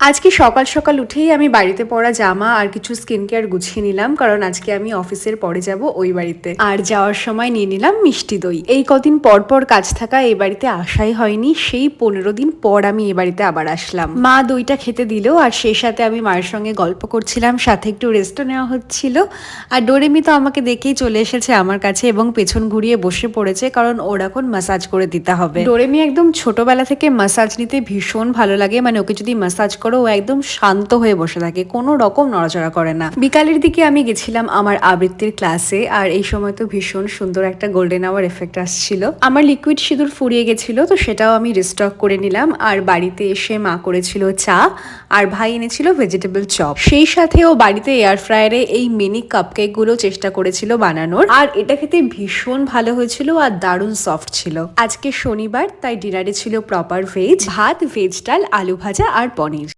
আজকে সকাল সকাল উঠেই আমি বাড়িতে পরা জামা আর কিছু স্কিন কেয়ার গুছিয়ে নিলাম, কারণ আজকে আমি অফিসের পরে যাব ওই বাড়িতে। আর যাওয়ার সময় নিয়ে নিলাম মিষ্টি দই। এই কদিন পর পর কাজ থাকা এই বাড়িতে আসাই হয়নি, সেই 15 দিন পর আমি এই বাড়িতে আবার আসলাম। মা দইটা খেতে দিল আর সেই সাথে আমি মায়ের সঙ্গে গল্প করছিলাম, সাথে একটু রেস্টও নেওয়া হচ্ছিল। আর ডোরেমি তো আমাকে দেখেই চলে এসেছে আমার কাছে এবং পেছন ঘুরিয়ে বসে পড়েছে, কারণ ওর এখন ম্যাসাজ করে দিতে হবে। ডোরেমি একদম ছোটবেলা থেকে ম্যাসাজ নিতে ভীষণ ভালো লাগে, মানে ওকে যদি ম্যাসাজ করো ও একদম শান্ত হয়ে বসে থাকে, কোনো রকম নড়াচড়া করে না। বিকালের দিকে আমি গেছিলাম আমার আবৃত্তির ক্লাসে, আর এই সময় তো ভীষণ সুন্দর একটা গোল্ডেন আওয়ার এফেক্ট আসছিল। আমার লিকুইড সিঁদুর ফুরিয়ে গেছিল, তো সেটাও আমি রিস্টক করে নিলাম। আর বাড়িতে এসে মা করেছিল চা আর ভাই এনেছিল ভেজিটেবল চপ। সেই সাথে ও বাড়িতে এয়ার ফ্রায়ারে এই মিনি কাপকেক গুলো চেষ্টা করেছিল বানানোর, আর এটা খেতে ভীষণ ভালো হয়েছিল আর দারুণ সফট ছিল। আজকে শনিবার, তাই ডিনারে ছিল প্রপার ভেজ, ভাত, ভেজ ডাল, আলু ভাজা আর পনির।